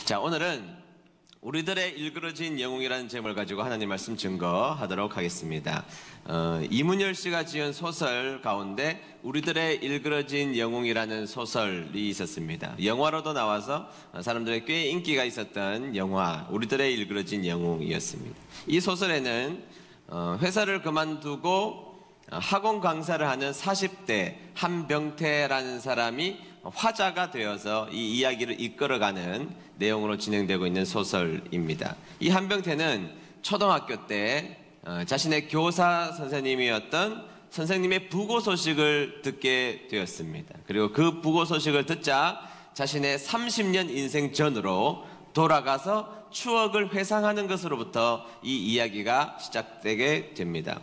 자, 오늘은 우리들의 일그러진 영웅이라는 제목을 가지고 하나님 말씀 증거하도록 하겠습니다. 이문열 씨가 지은 소설 가운데 우리들의 일그러진 영웅이라는 소설이 있었습니다. 영화로도 나와서 사람들의 꽤 인기가 있었던 영화 우리들의 일그러진 영웅이었습니다. 이 소설에는 회사를 그만두고 학원 강사를 하는 40대 한병태라는 사람이 화자가 되어서 이 이야기를 이끌어가는 내용으로 진행되고 있는 소설입니다. 이 한병태는 초등학교 때 자신의 교사 선생님이었던 선생님의 부고 소식을 듣게 되었습니다. 그리고 그 부고 소식을 듣자 자신의 30년 인생 전으로 돌아가서 추억을 회상하는 것으로부터 이 이야기가 시작되게 됩니다.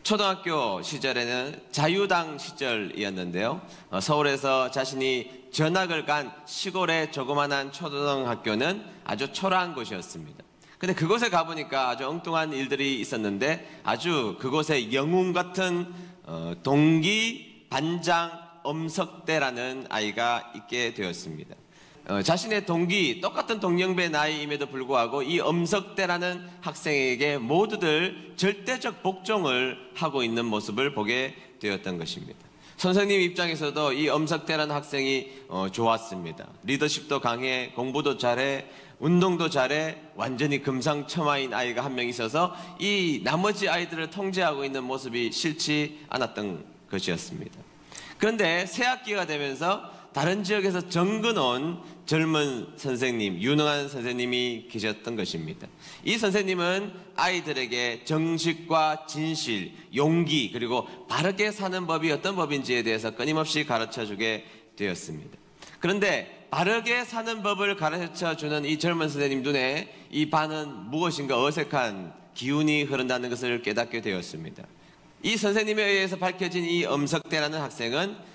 초등학교 시절에는 자유당 시절이었는데요. 서울에서 자신이 전학을 간 시골의 조그만한 초등학교는 아주 초라한 곳이었습니다. 근데 그곳에 가보니까 아주 엉뚱한 일들이 있었는데 아주 그곳에 영웅 같은 동기 반장 엄석대라는 아이가 있게 되었습니다. 자신의 동기, 똑같은 동년배 나이임에도 불구하고 이 엄석대라는 학생에게 모두들 절대적 복종을 하고 있는 모습을 보게 되었던 것입니다. 선생님 입장에서도 이 엄석대라는 학생이 좋았습니다. 리더십도 강해, 공부도 잘해, 운동도 잘해, 완전히 금상첨화인 아이가 한 명 있어서 이 나머지 아이들을 통제하고 있는 모습이 싫지 않았던 것이었습니다. 그런데 새 학기가 되면서 다른 지역에서 정근 온 젊은 선생님, 유능한 선생님이 계셨던 것입니다. 이 선생님은 아이들에게 정식과 진실, 용기, 그리고 바르게 사는 법이 어떤 법인지에 대해서 끊임없이 가르쳐주게 되었습니다. 그런데 바르게 사는 법을 가르쳐주는 이 젊은 선생님 눈에 이 반은 무엇인가 어색한 기운이 흐른다는 것을 깨닫게 되었습니다. 이 선생님에 의해서 밝혀진 이 엄석대라는 학생은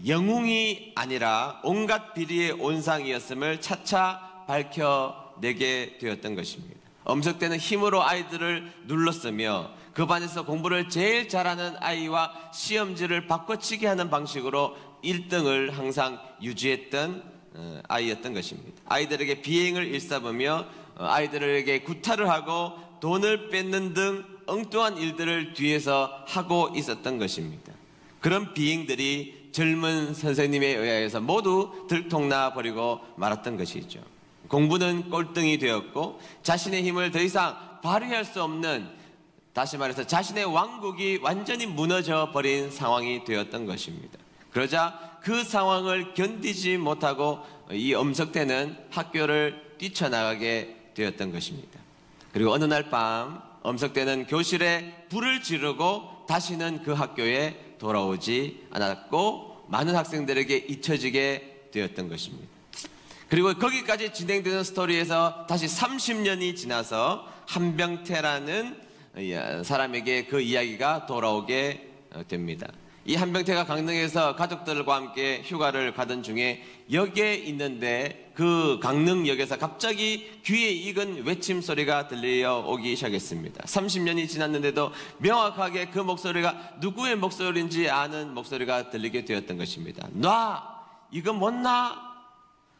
영웅이 아니라 온갖 비리의 온상이었음을 차차 밝혀내게 되었던 것입니다. 엄석대는 힘으로 아이들을 눌렀으며 그 반에서 공부를 제일 잘하는 아이와 시험지를 바꿔치기 하는 방식으로 1등을 항상 유지했던 아이였던 것입니다. 아이들에게 비행을 일삼으며 아이들에게 구타를 하고 돈을 뺏는 등 엉뚱한 일들을 뒤에서 하고 있었던 것입니다. 그런 비행들이 젊은 선생님에 의해서 모두 들통나 버리고 말았던 것이죠. 공부는 꼴등이 되었고 자신의 힘을 더 이상 발휘할 수 없는, 다시 말해서 자신의 왕국이 완전히 무너져 버린 상황이 되었던 것입니다. 그러자 그 상황을 견디지 못하고 이 엄석대는 학교를 뛰쳐나가게 되었던 것입니다. 그리고 어느 날 밤 엄석대는 교실에 불을 지르고 다시는 그 학교에 돌아오지 않았고 많은 학생들에게 잊혀지게 되었던 것입니다. 그리고 거기까지 진행되는 스토리에서 다시 30년이 지나서 한병태라는 사람에게 그 이야기가 돌아오게 됩니다. 이 한병태가 강릉에서 가족들과 함께 휴가를 가던 중에 역에 있는데 그 강릉역에서 갑자기 귀에 익은 외침 소리가 들려오기 시작했습니다. 30년이 지났는데도 명확하게 그 목소리가 누구의 목소리인지 아는 목소리가 들리게 되었던 것입니다. 놔! 이거 못 놔!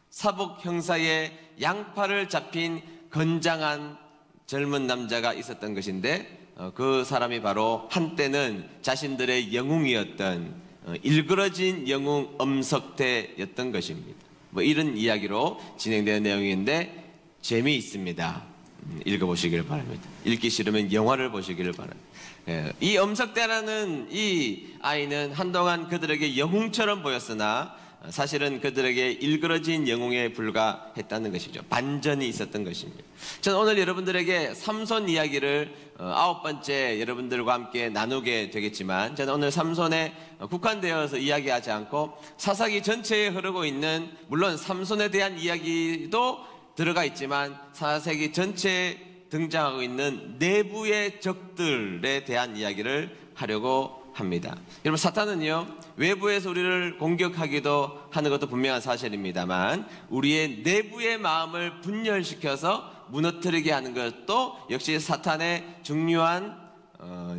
사복 형사의 양팔을 잡힌 건장한 젊은 남자가 있었던 것인데 그 사람이 바로 한때는 자신들의 영웅이었던 일그러진 영웅 엄석대였던 것입니다. 이런 이야기로 진행되는 내용인데 재미있습니다. 읽어보시길 바랍니다. 읽기 싫으면 영화를 보시기를 바랍니다. 이 엄석대라는 이 아이는 한동안 그들에게 영웅처럼 보였으나 사실은 그들에게 일그러진 영웅에 불과했다는 것이죠. 반전이 있었던 것입니다. 저는 오늘 여러분들에게 삼손 이야기를 9번째 여러분들과 함께 나누게 되겠지만 저는 오늘 삼손에 국한되어서 이야기하지 않고 사사기 전체에 흐르고 있는, 물론 삼손에 대한 이야기도 들어가 있지만 사사기 전체에 등장하고 있는 내부의 적들에 대한 이야기를 하려고 합니다. 여러분, 사탄은요 외부에서 우리를 공격하기도 하는 것도 분명한 사실입니다만 우리의 내부의 마음을 분열시켜서 무너뜨리게 하는 것도 역시 사탄의 중요한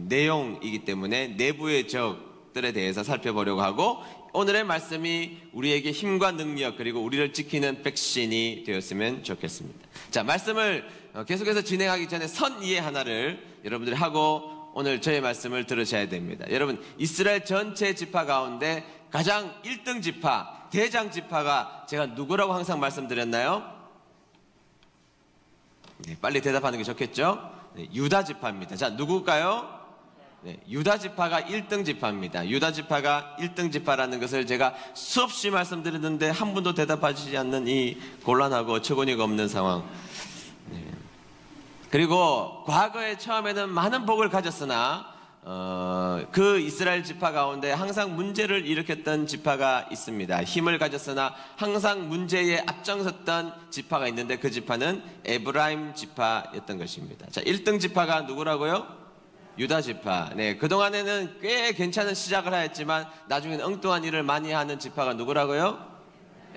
내용이기 때문에 내부의 적들에 대해서 살펴보려고 하고, 오늘의 말씀이 우리에게 힘과 능력 그리고 우리를 지키는 백신이 되었으면 좋겠습니다. 자, 말씀을 계속해서 진행하기 전에 선이해 하나를 여러분들이 하고 오늘 저의 말씀을 들으셔야 됩니다. 여러분, 이스라엘 전체 지파 가운데 가장 1등 지파, 대장 지파가 제가 누구라고 항상 말씀드렸나요? 네, 빨리 대답하는 게 좋겠죠? 네, 유다 지파입니다. 자, 누굴까요? 네, 유다 지파가 1등 지파입니다. 유다 지파가 1등 지파라는 것을 제가 수없이 말씀드렸는데 한 분도 대답하시지 않는 이 곤란하고 어처구니가 없는 상황. 네. 그리고 과거에 처음에는 많은 복을 가졌으나 그 이스라엘 지파 가운데 항상 문제를 일으켰던 지파가 있습니다. 힘을 가졌으나 항상 문제에 앞장섰던 지파가 있는데 그 지파는 에브라임 지파였던 것입니다. 자, 1등 지파가 누구라고요? 유다 지파. 네, 그동안에는 꽤 괜찮은 시작을 하였지만 나중에는 엉뚱한 일을 많이 하는 지파가 누구라고요?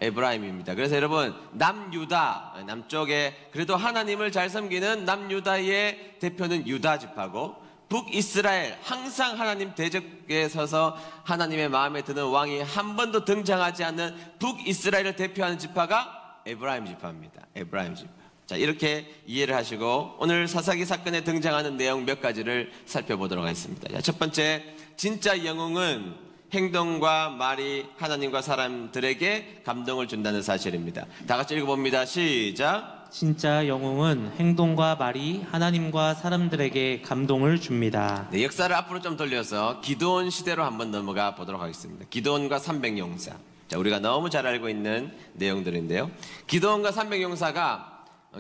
에브라임입니다. 그래서 여러분, 남유다, 남쪽에 그래도 하나님을 잘 섬기는 남유다의 대표는 유다 지파고, 북이스라엘, 항상 하나님 대적에 서서 하나님의 마음에 드는 왕이 한 번도 등장하지 않는 북이스라엘을 대표하는 지파가 에브라임 지파입니다. 에브라임 지파. 자, 이렇게 이해를 하시고 오늘 사사기 사건에 등장하는 내용 몇 가지를 살펴보도록 하겠습니다. 자, 첫 번째, 진짜 영웅은 행동과 말이 하나님과 사람들에게 감동을 준다는 사실입니다. 다 같이 읽어봅니다. 시작. 진짜 영웅은 행동과 말이 하나님과 사람들에게 감동을 줍니다. 네, 역사를 앞으로 좀 돌려서 기드온 시대로 한번 넘어가 보도록 하겠습니다. 기드온과 300용사. 자, 우리가 너무 잘 알고 있는 내용들인데요. 기드온과 300용사가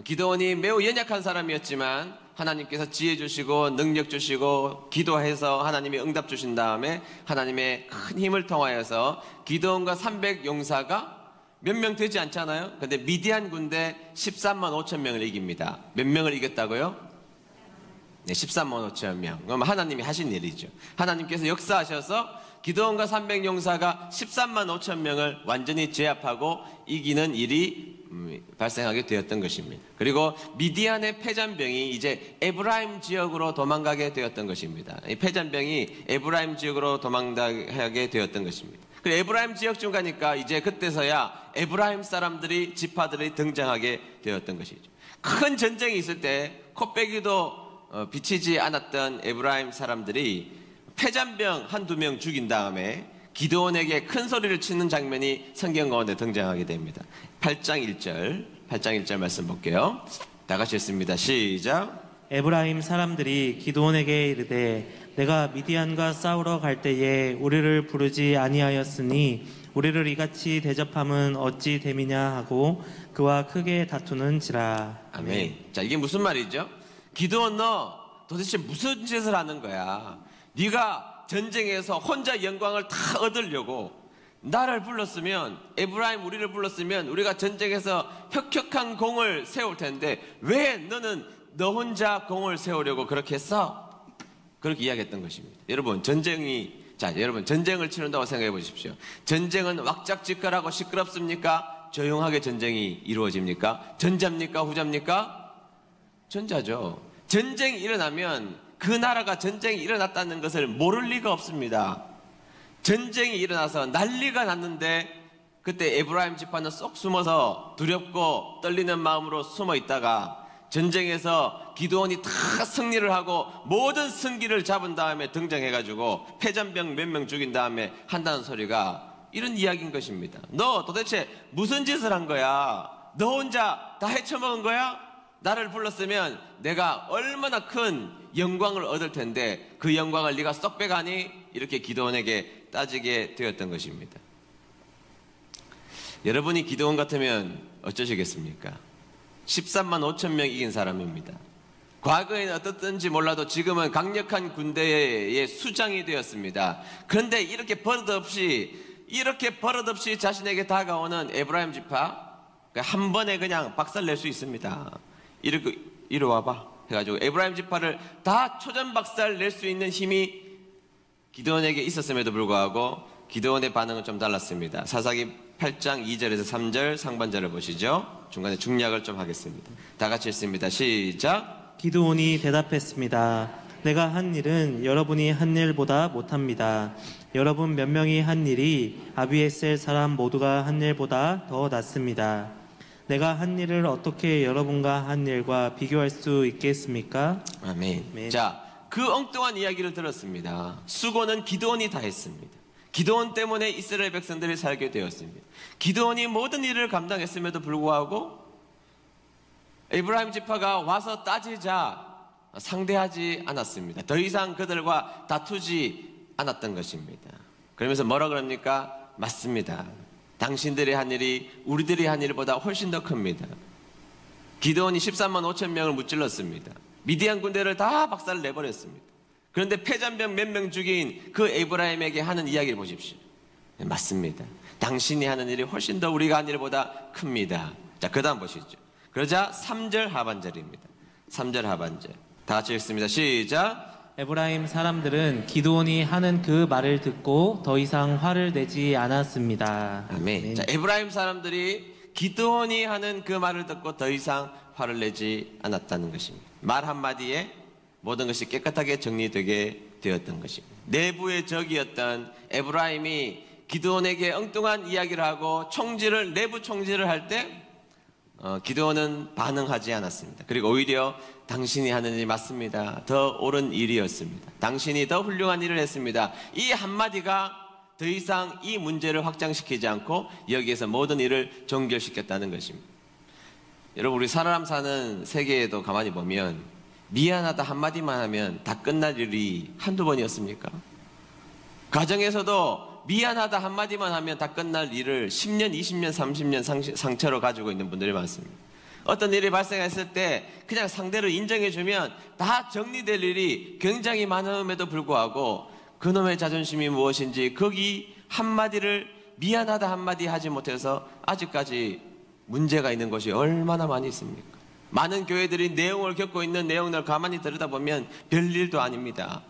기드온이 매우 연약한 사람이었지만 하나님께서 지혜 주시고 능력 주시고 기도해서 하나님이 응답 주신 다음에 하나님의 큰 힘을 통하여서 기드온과 300용사가 몇 명 되지 않잖아요. 근데 미디안 군대 13만 5천 명을 이깁니다. 몇 명을 이겼다고요? 네, 13만 5천 명. 그럼 하나님이 하신 일이죠. 하나님께서 역사하셔서 기드온과 300용사가 13만 5천 명을 완전히 제압하고 이기는 일이 발생하게 되었던 것입니다. 그리고 미디안의 패잔병이 이제 에브라임 지역으로 도망가게 되었던 것입니다. 이 패잔병이 에브라임 지역으로 도망가게 되었던 것입니다. 그리고 에브라임 지역쯤 가니까 이제 그때서야 에브라임 사람들이 지파들이 등장하게 되었던 것이죠. 큰 전쟁이 있을 때 코빼기도 비치지 않았던 에브라임 사람들이 패잔병 한두 명 죽인 다음에 기드온에게 큰 소리를 치는 장면이 성경 가운데 등장하게 됩니다. 8장 1절 말씀 볼게요. 다 같이 읽습니다. 시작. 에브라임 사람들이 기드온에게 이르되 내가 미디안과 싸우러 갈 때에 우리를 부르지 아니하였으니 우리를 이같이 대접함은 어찌 됨이냐 하고 그와 크게 다투는지라. 아멘. 자, 이게 무슨 말이죠? 기드온, 너 도대체 무슨 짓을 하는 거야? 네가 전쟁에서 혼자 영광을 다 얻으려고 나를 불렀으면, 에브라임 우리를 불렀으면 우리가 전쟁에서 혁혁한 공을 세울 텐데 왜 너는 너 혼자 공을 세우려고 그렇게 했어? 그렇게 이야기했던 것입니다. 여러분, 여러분 전쟁을 치른다고 생각해 보십시오. 전쟁은 왁작지껄하고 시끄럽습니까? 조용하게 전쟁이 이루어집니까? 전자입니까? 후자입니까? 전자죠. 전쟁이 일어나면 그 나라가 전쟁이 일어났다는 것을 모를 리가 없습니다. 전쟁이 일어나서 난리가 났는데 그때 에브라임 지파는 쏙 숨어서 두렵고 떨리는 마음으로 숨어 있다가 전쟁에서 기드온이 다 승리를 하고 모든 승기를 잡은 다음에 등장해가지고 패잔병 몇 명 죽인 다음에 한다는 소리가 이런 이야기인 것입니다. 너 도대체 무슨 짓을 한 거야? 너 혼자 다 헤쳐먹은 거야? 나를 불렀으면 내가 얼마나 큰 영광을 얻을 텐데 그 영광을 네가 쏙 빼가니? 이렇게 기드온에게 따지게 되었던 것입니다. 여러분이 기드온 같으면 어쩌시겠습니까? 13만 5천 명 이긴 사람입니다. 과거에는 어떻든지 몰라도 지금은 강력한 군대의 수장이 되었습니다. 그런데 이렇게 버릇없이 자신에게 다가오는 에브라임 지파, 한 번에 그냥 박살낼 수 있습니다. 이리 와봐 해가지고 에브라임 지파를 다 초전박살 낼 수 있는 힘이 기드온에게 있었음에도 불구하고 기드온의 반응은 좀 달랐습니다. 사사기 8장 2절에서 3절 상반절을 보시죠. 중간에 중략을 좀 하겠습니다. 다 같이 읽습니다. 시작. 기드온이 대답했습니다. 내가 한 일은 여러분이 한 일보다 못합니다. 여러분 몇 명이 한 일이 아비에셀 사람 모두가 한 일보다 더 낫습니다. 내가 한 일을 어떻게 여러분과 한 일과 비교할 수 있겠습니까? 아멘. 아멘. 자, 그 엉뚱한 이야기를 들었습니다. 수고는 기드온이 다 했습니다. 기드온 때문에 이스라엘 백성들이 살게 되었습니다. 기드온이 모든 일을 감당했음에도 불구하고 에브라임 지파가 와서 따지자 상대하지 않았습니다. 더 이상 그들과 다투지 않았던 것입니다. 그러면서 뭐라 그럽니까? 맞습니다. 당신들이 한 일이 우리들이 한 일보다 훨씬 더 큽니다. 기드온이 13만 5천 명을 무찔렀습니다. 미디안 군대를 다 박살을 내버렸습니다. 그런데 패잔병 몇 명 죽인 그 에브라임에게 하는 이야기를 보십시오. 네, 맞습니다. 당신이 하는 일이 훨씬 더 우리가 한 일보다 큽니다. 자, 그 다음 보시죠. 그러자 3절 하반절입니다. 3절 하반절 다 같이 읽습니다. 시작. 에브라임 사람들은 기드온이 하는 그 말을 듣고 더 이상 화를 내지 않았습니다. 아멘. 자, 에브라임 사람들이 기드온이 하는 그 말을 듣고 더 이상 화를 내지 않았다는 것입니다. 말 한마디에 모든 것이 깨끗하게 정리되게 되었던 것입니다. 내부의 적이었던 에브라임이 기드온에게 엉뚱한 이야기를 하고 내부 총질을 할 때 기드온은 반응하지 않았습니다. 그리고 오히려 당신이 하는 일이 맞습니다. 더 옳은 일이었습니다. 당신이 더 훌륭한 일을 했습니다. 이 한마디가 더 이상 이 문제를 확장시키지 않고 여기에서 모든 일을 종결시켰다는 것입니다. 여러분, 우리 사람 사는 세계에도 가만히 보면 미안하다 한마디만 하면 다 끝날 일이 한두 번이었습니까? 가정에서도 미안하다 한마디만 하면 다 끝날 일을 10년, 20년, 30년 상처로 가지고 있는 분들이 많습니다. 어떤 일이 발생했을 때 그냥 상대를 인정해주면 다 정리될 일이 굉장히 많음에도 불구하고 그놈의 자존심이 무엇인지 거기 한마디를 미안하다 한마디 하지 못해서 아직까지 문제가 있는 것이 얼마나 많이 있습니까? 많은 교회들이 내용을 겪고 있는 내용을 가만히 들여다보면 별일도 아닙니다.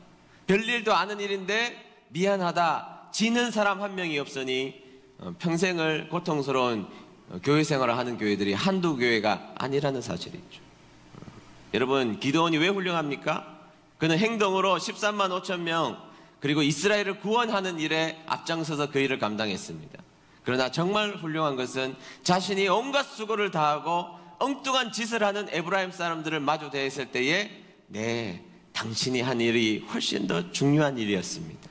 별일도 아는 일인데 미안하다 지는 사람 한 명이 없으니 평생을 고통스러운 교회 생활을 하는 교회들이 한두 교회가 아니라는 사실이죠. 여러분, 기드온이 왜 훌륭합니까? 그는 행동으로 13만 5천 명 그리고 이스라엘을 구원하는 일에 앞장서서 그 일을 감당했습니다. 그러나 정말 훌륭한 것은 자신이 온갖 수고를 다하고 엉뚱한 짓을 하는 에브라임 사람들을 마주 대했을 때에 네, 당신이 한 일이 훨씬 더 중요한 일이었습니다.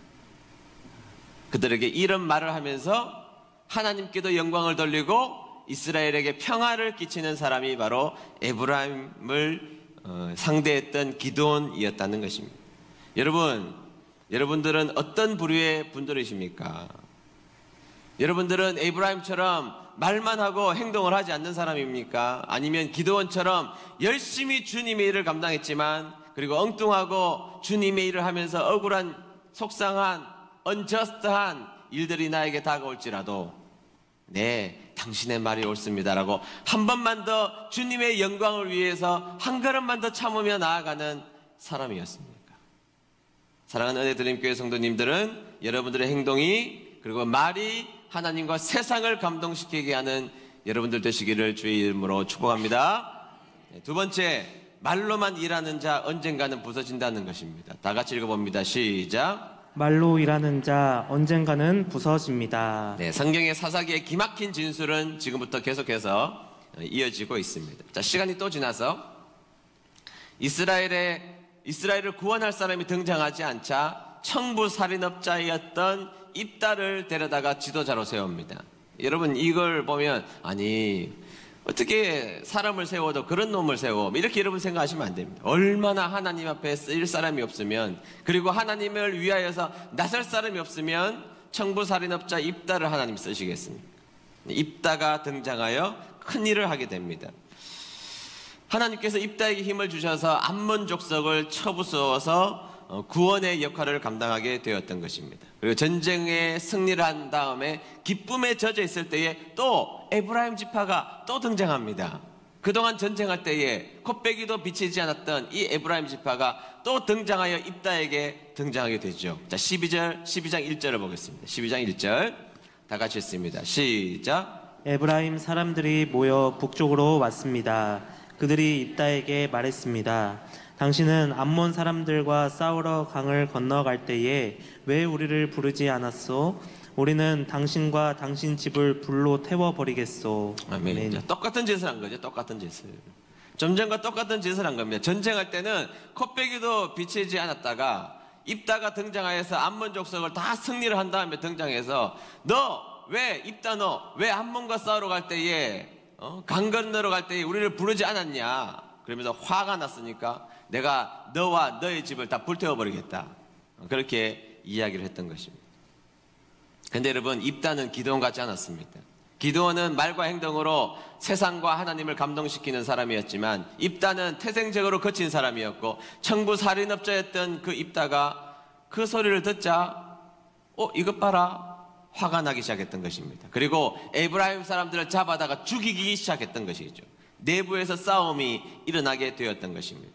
그들에게 이런 말을 하면서 하나님께도 영광을 돌리고 이스라엘에게 평화를 끼치는 사람이 바로 에브라임을 상대했던 기드온이었다는 것입니다. 여러분들은 어떤 부류의 분들이십니까? 여러분들은 에브라임처럼 말만 하고 행동을 하지 않는 사람입니까? 아니면 기드온처럼 열심히 주님의 일을 감당했지만 그리고 엉뚱하고 주님의 일을 하면서 억울한 속상한 unjust한 일들이 나에게 다가올지라도 네, 당신의 말이 옳습니다라고 한 번만 더 주님의 영광을 위해서 한 걸음만 더 참으며 나아가는 사람이었습니까? 사랑하는 은혜드림 교회 성도님들은 여러분들의 행동이 그리고 말이 하나님과 세상을 감동시키게 하는 여러분들 되시기를 주의 이름으로 축복합니다. 네, 두 번째, 말로만 일하는 자 언젠가는 부서진다는 것입니다. 다 같이 읽어봅니다. 시작. 말로 일하는 자 언젠가는 부서집니다. 네, 성경의 사사기의 기막힌 진술은 지금부터 계속해서 이어지고 있습니다. 자, 시간이 또 지나서 이스라엘을 구원할 사람이 등장하지 않자 청부살인업자였던 입다를 데려다가 지도자로 세웁니다. 여러분, 이걸 보면 아니 어떻게 사람을 세워도 그런 놈을 세워 이렇게 여러분 생각하시면 안 됩니다. 얼마나 하나님 앞에 쓰일 사람이 없으면 그리고 하나님을 위하여서 나설 사람이 없으면 청부살인업자 입다를 하나님 쓰시겠습니까? 입다가 등장하여 큰 일을 하게 됩니다. 하나님께서 입다에게 힘을 주셔서 암몬 족속을 쳐부수어서 구원의 역할을 감당하게 되었던 것입니다. 그리고 전쟁에 승리를 한 다음에 기쁨에 젖어 있을 때에 또 에브라임 지파가 또 등장합니다. 그동안 전쟁할 때에 콧배기도 비치지 않았던 이 에브라임 지파가 또 등장하여 입다에게 등장하게 되죠. 자, 12장 1절을 보겠습니다. 12장 1절 다 같이 읽습니다. 시작. 에브라임 사람들이 모여 북쪽으로 왔습니다. 그들이 입다에게 말했습니다. 당신은 암몬 사람들과 싸우러 강을 건너갈 때에 왜 우리를 부르지 않았소? 우리는 당신과 당신 집을 불로 태워버리겠소. 아멘. 자, 똑같은 짓을 한 거죠. 똑같은 짓을. 전쟁과 똑같은 짓을 한 겁니다. 전쟁할 때는 코빼기도 비치지 않았다가 입다가 등장하여서 암몬 족속을 다 승리를 한 다음에 등장해서 너 왜 입다 너 왜 암몬과 싸우러 갈 때에 강 건너러 갈 때에 우리를 부르지 않았냐? 그러면서 화가 났으니까 내가 너와 너의 집을 다 불태워버리겠다. 그렇게 이야기를 했던 것입니다. 근데 여러분, 입다는 기드온 같지 않았습니다. 기드온은 말과 행동으로 세상과 하나님을 감동시키는 사람이었지만 입다는 태생적으로 거친 사람이었고 청부 살인업자였던 그 입다가 그 소리를 듣자 이것 봐라, 화가 나기 시작했던 것입니다. 그리고 에브라임 사람들을 잡아다가 죽이기 시작했던 것이죠. 내부에서 싸움이 일어나게 되었던 것입니다.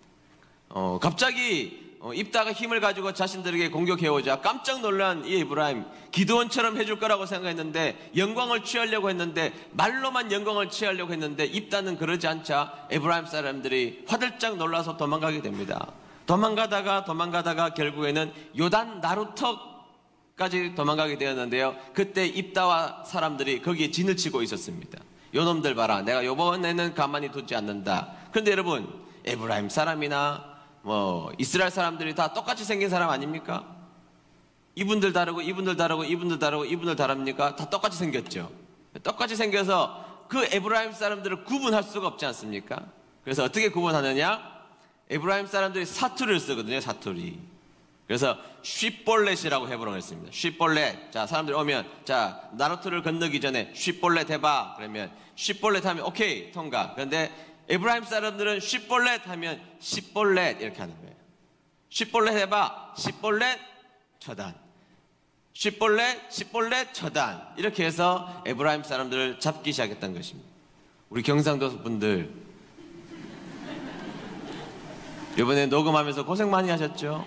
갑자기 입다가 힘을 가지고 자신들에게 공격해오자 깜짝 놀란 이 에브라임, 기드온처럼 해줄 거라고 생각했는데 영광을 취하려고 했는데 말로만 영광을 취하려고 했는데 입다는 그러지 않자 에브라임 사람들이 화들짝 놀라서 도망가게 됩니다. 도망가다가 결국에는 요단 나루터까지 도망가게 되었는데요. 그때 입다와 사람들이 거기에 진을 치고 있었습니다. 요놈들 봐라, 내가 요번에는 가만히 두지 않는다. 그런데 여러분, 에브라임 사람이나 이스라엘 사람들이 다 똑같이 생긴 사람 아닙니까? 이분들 다르고 이분들 다르고 이분들 다르고 이분들 다릅니까? 다 똑같이 생겼죠. 똑같이 생겨서 그 에브라임 사람들을 구분할 수가 없지 않습니까? 그래서 어떻게 구분하느냐? 에브라임 사람들이 사투리를 쓰거든요. 사투리. 그래서 쉬볼렛이라고 해보라고 했습니다. 쉬볼렛. 자, 사람들이 오면 자, 나루토를 건너기 전에 쉬볼렛 해봐. 그러면 쉬볼렛 하면 오케이, 통과. 그런데 에브라임 사람들은 쉬볼렛 하면 십볼렛 이렇게 하는 거예요. 쉬볼렛 해봐. 십볼렛 처단. 십볼렛 처단. 이렇게 해서 에브라임 사람들을 잡기 시작했던 것입니다. 우리 경상도 분들 이번에 녹음하면서 고생 많이 하셨죠?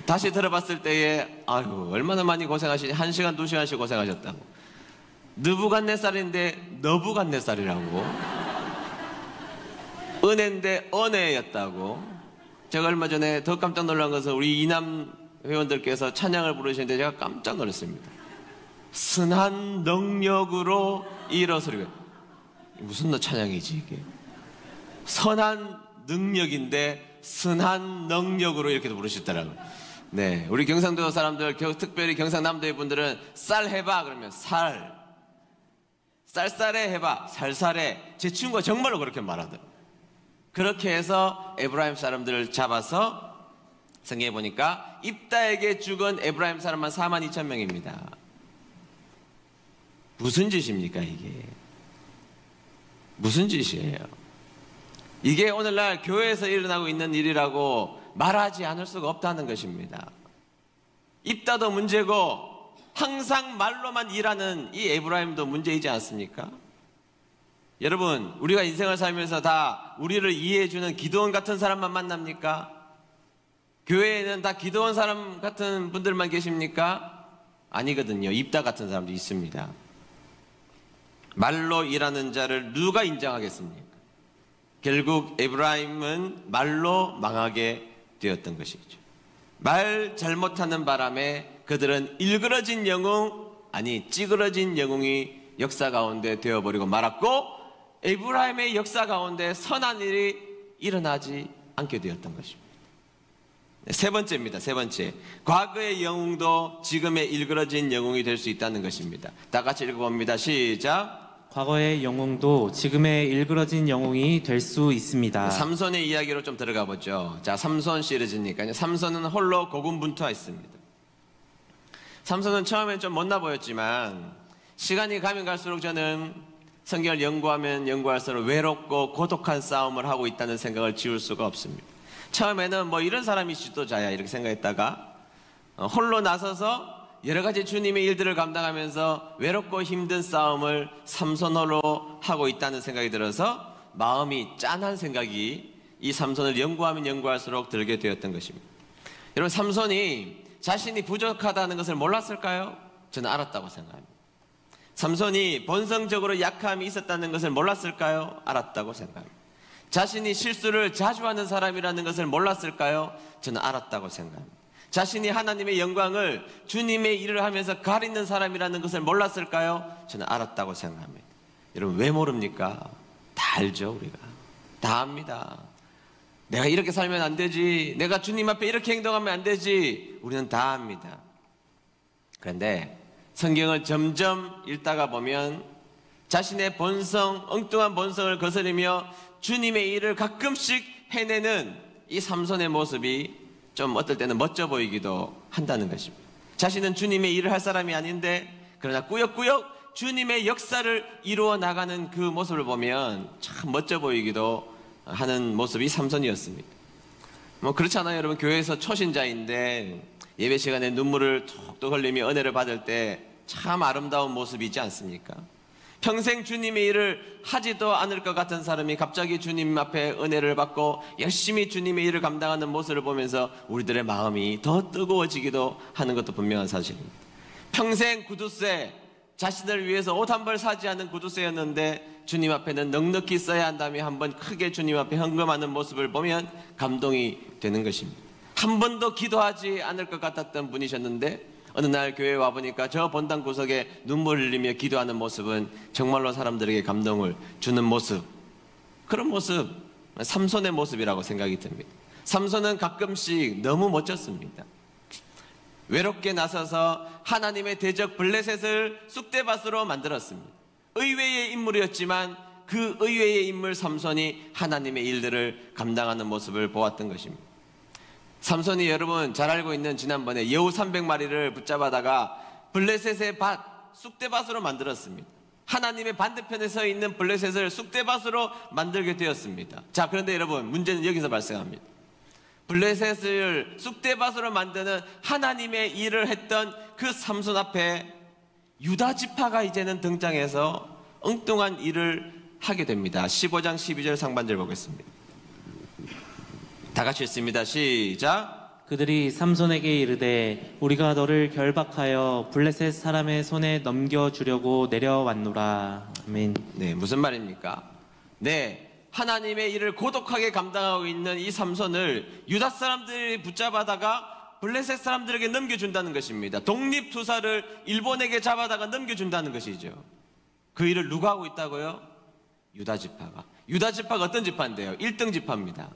다시 들어봤을 때에 아유 얼마나 많이 고생하시니, 1시간 2시간씩 고생하셨다고. 느부갓네살인데 너부갓네살이라고, 은혜인데 언혜였다고. 제가 얼마 전에 더 깜짝 놀란 것은 우리 이남 회원들께서 찬양을 부르시는데 제가 깜짝 놀랐습니다. 선한 능력으로 일어서리고. 무슨 찬양이지 이게? 선한 능력인데 선한 능력으로 이렇게 부르셨더라고요. 네, 우리 경상도 사람들, 특별히 경상남도의 분들은 쌀 해봐 그러면 쌀쌀해 해봐 살살해. 제 친구가 정말로 그렇게 말하더라고요. 그렇게 해서 에브라임 사람들을 잡아서 성경에 보니까 입다에게 죽은 에브라임 사람만 42,000명입니다. 무슨 짓입니까 이게? 무슨 짓이에요? 이게 오늘날 교회에서 일어나고 있는 일이라고 말하지 않을 수가 없다는 것입니다. 입다도 문제고 항상 말로만 일하는 이 에브라임도 문제이지 않습니까? 여러분, 우리가 인생을 살면서 다 우리를 이해해주는 기드온 같은 사람만 만납니까? 교회에는 다 기드온 사람 같은 분들만 계십니까? 아니거든요. 입다 같은 사람도 있습니다. 말로 일하는 자를 누가 인정하겠습니까? 결국 에브라임은 말로 망하게 되었던 것이죠. 말 잘못하는 바람에 그들은 일그러진 영웅, 아니 찌그러진 영웅이 역사 가운데 되어버리고 말았고, 에브라임의 역사 가운데 선한 일이 일어나지 않게 되었던 것입니다. 세 번째입니다. 세 번째, 과거의 영웅도 지금의 일그러진 영웅이 될 수 있다는 것입니다. 다 같이 읽어봅니다. 시작. 과거의 영웅도 지금의 일그러진 영웅이 될 수 있습니다. 삼손의 이야기로 좀 들어가 보죠. 자, 삼손 시리즈니까요. 삼손은 홀로 고군분투했습니다. 삼손은 처음엔 좀 못나 보였지만 시간이 가면 갈수록 저는 성경을 연구하면 연구할수록 외롭고 고독한 싸움을 하고 있다는 생각을 지울 수가 없습니다. 처음에는 뭐 이런 사람이 지도자야 이렇게 생각했다가 홀로 나서서 여러 가지 주님의 일들을 감당하면서 외롭고 힘든 싸움을 삼손 홀로 하고 있다는 생각이 들어서 마음이 짠한 생각이 이 삼손을 연구하면 연구할수록 들게 되었던 것입니다. 여러분, 삼손이 자신이 부족하다는 것을 몰랐을까요? 저는 알았다고 생각합니다. 삼손이 본성적으로 약함이 있었다는 것을 몰랐을까요? 알았다고 생각합니다. 자신이 실수를 자주 하는 사람이라는 것을 몰랐을까요? 저는 알았다고 생각합니다. 자신이 하나님의 영광을 주님의 일을 하면서 가리는 사람이라는 것을 몰랐을까요? 저는 알았다고 생각합니다. 여러분, 왜 모릅니까? 다 알죠. 우리가 다 압니다. 내가 이렇게 살면 안 되지, 내가 주님 앞에 이렇게 행동하면 안 되지, 우리는 다 압니다. 그런데 성경을 점점 읽다가 보면 자신의 본성, 엉뚱한 본성을 거스르며 주님의 일을 가끔씩 해내는 이 삼손의 모습이 좀 어떨 때는 멋져 보이기도 한다는 것입니다. 자신은 주님의 일을 할 사람이 아닌데 그러나 꾸역꾸역 주님의 역사를 이루어 나가는 그 모습을 보면 참 멋져 보이기도 하는 모습이 삼손이었습니다. 뭐 그렇잖아요. 여러분, 교회에서 초신자인데 예배 시간에 눈물을 툭툭 흘리며 은혜를 받을 때 참 아름다운 모습이지 않습니까? 평생 주님의 일을 하지도 않을 것 같은 사람이 갑자기 주님 앞에 은혜를 받고 열심히 주님의 일을 감당하는 모습을 보면서 우리들의 마음이 더 뜨거워지기도 하는 것도 분명한 사실입니다. 평생 구두쇠, 자신을 위해서 옷 한 벌 사지 않은 구두쇠였는데 주님 앞에는 넉넉히 써야 한다며 한번 크게 주님 앞에 헌금하는 모습을 보면 감동이 되는 것입니다. 한 번도 기도하지 않을 것 같았던 분이셨는데 어느 날 교회에 와보니까 저 본당 구석에 눈물 흘리며 기도하는 모습은 정말로 사람들에게 감동을 주는 모습, 그런 모습, 삼손의 모습이라고 생각이 듭니다. 삼손은 가끔씩 너무 멋졌습니다. 외롭게 나서서 하나님의 대적 블레셋을 쑥대밭으로 만들었습니다. 의외의 인물이었지만 그 의외의 인물 삼손이 하나님의 일들을 감당하는 모습을 보았던 것입니다. 삼손이 여러분 잘 알고 있는 지난번에 여우 300마리를 붙잡아다가 블레셋의 밭, 쑥대밭으로 만들었습니다. 하나님의 반대편에 서 있는 블레셋을 쑥대밭으로 만들게 되었습니다. 자, 그런데 여러분, 문제는 여기서 발생합니다. 블레셋을 쑥대밭으로 만드는 하나님의 일을 했던 그 삼손 앞에 유다 지파가 이제는 등장해서 엉뚱한 일을 하게 됩니다. 15장 12절 상반절 보겠습니다. 다 같이 읽습니다. 시작. 그들이 삼손에게 이르되 우리가 너를 결박하여 블레셋 사람의 손에 넘겨주려고 내려왔노라. 아멘. 네, 무슨 말입니까? 네, 하나님의 일을 고독하게 감당하고 있는 이 삼손을 유다 사람들이 붙잡아다가 블레셋 사람들에게 넘겨준다는 것입니다. 독립투사를 일본에게 잡아다가 넘겨준다는 것이죠. 그 일을 누가 하고 있다고요? 유다 지파가. 유다 지파가 어떤 지파인데요? 1등 지파입니다.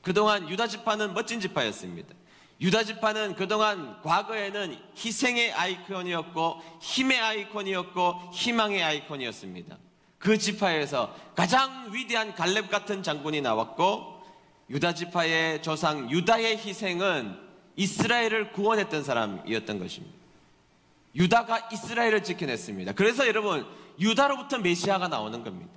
그동안 유다 지파는 멋진 지파였습니다. 유다 지파는 그동안 과거에는 희생의 아이콘이었고 힘의 아이콘이었고 희망의 아이콘이었습니다. 그 지파에서 가장 위대한 갈렙 같은 장군이 나왔고 유다 지파의 조상 유다의 희생은 이스라엘을 구원했던 사람이었던 것입니다. 유다가 이스라엘을 지켜냈습니다. 그래서 여러분, 유다로부터 메시아가 나오는 겁니다.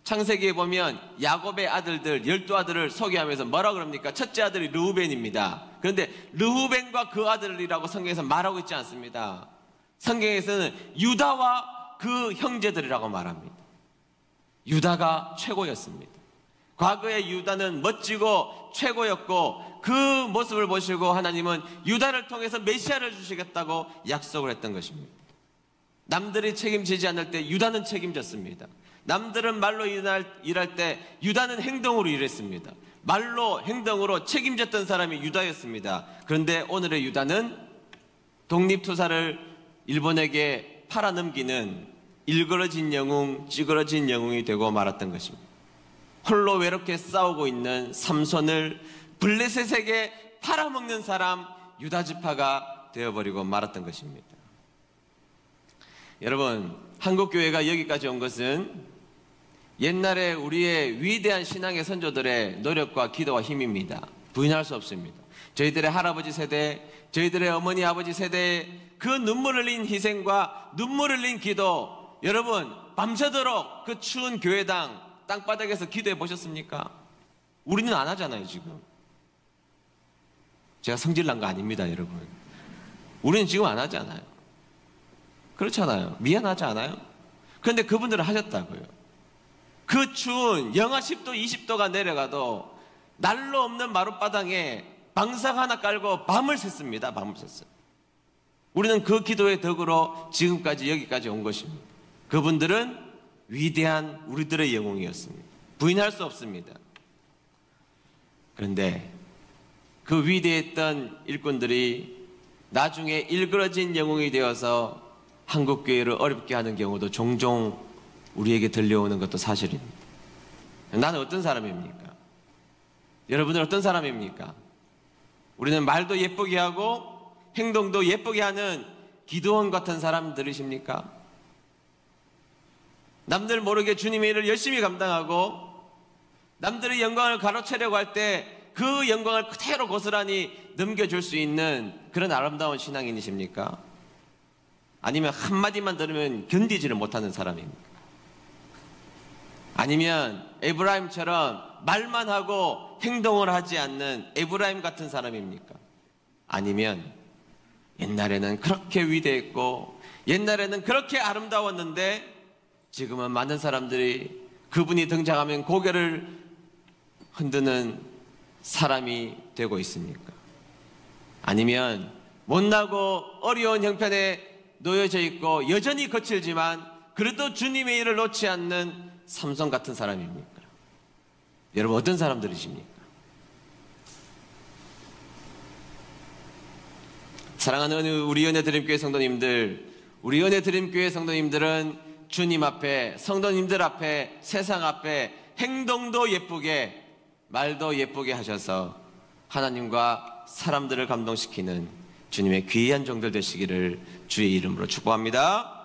창세기에 보면 야곱의 아들들 12아들을 소개하면서 뭐라 그럽니까? 첫째 아들이 르우벤입니다. 그런데 르우벤과 그 아들이라고 성경에서 말하고 있지 않습니다. 성경에서는 유다와 그 형제들이라고 말합니다. 유다가 최고였습니다. 과거의 유다는 멋지고 최고였고 그 모습을 보시고 하나님은 유다를 통해서 메시아를 주시겠다고 약속을 했던 것입니다. 남들이 책임지지 않을 때 유다는 책임졌습니다. 남들은 말로 일할 때 유다는 행동으로 일했습니다. 말로 행동으로 책임졌던 사람이 유다였습니다. 그런데 오늘의 유다는 독립투사를 일본에게 팔아넘기는 일그러진 영웅, 찌그러진 영웅이 되고 말았던 것입니다. 홀로 외롭게 싸우고 있는 삼손을 블레셋에게 팔아먹는 사람 유다 지파가 되어버리고 말았던 것입니다. 여러분, 한국교회가 여기까지 온 것은 옛날에 우리의 위대한 신앙의 선조들의 노력과 기도와 힘입니다. 부인할 수 없습니다. 저희들의 할아버지 세대, 저희들의 어머니 아버지 세대의 그 눈물 흘린 희생과 눈물 흘린 기도, 여러분 밤새도록 그 추운 교회당 땅바닥에서 기도해 보셨습니까? 우리는 안 하잖아요. 지금 제가 성질난 거 아닙니다. 여러분, 우리는 지금 안 하잖아요. 그렇잖아요. 미안하지 않아요? 그런데 그분들은 하셨다고요. 그 추운 영하 10도 20도가 내려가도 난로 없는 마룻바닥에 방석 하나 깔고 밤을 샜습니다. 밤을 샜어요. 우리는 그 기도의 덕으로 지금까지 여기까지 온 것입니다. 그분들은 위대한 우리들의 영웅이었습니다. 부인할 수 없습니다. 그런데 그 위대했던 일꾼들이 나중에 일그러진 영웅이 되어서 한국교회를 어렵게 하는 경우도 종종 우리에게 들려오는 것도 사실입니다. 나는 어떤 사람입니까? 여러분은 어떤 사람입니까? 우리는 말도 예쁘게 하고 행동도 예쁘게 하는 기도원 같은 사람들이십니까? 남들 모르게 주님의 일을 열심히 감당하고 남들의 영광을 가로채려고 할 때 그 영광을 그대로 고스란히 넘겨줄 수 있는 그런 아름다운 신앙인이십니까? 아니면 한마디만 들으면 견디지를 못하는 사람입니까? 아니면 에브라임처럼 말만 하고 행동을 하지 않는 에브라임 같은 사람입니까? 아니면 옛날에는 그렇게 위대했고 옛날에는 그렇게 아름다웠는데 지금은 많은 사람들이 그분이 등장하면 고개를 흔드는 사람이 되고 있습니까? 아니면 못나고 어려운 형편에 놓여져 있고 여전히 거칠지만 그래도 주님의 일을 놓지 않는 삼손 같은 사람입니까? 여러분 어떤 사람들이십니까? 사랑하는 우리 은혜드림교회 성도님들, 우리 은혜드림교회 성도님들은 주님 앞에, 성도님들 앞에, 세상 앞에 행동도 예쁘게, 말도 예쁘게 하셔서 하나님과 사람들을 감동시키는 주님의 귀한 종들 되시기를 주의 이름으로 축복합니다.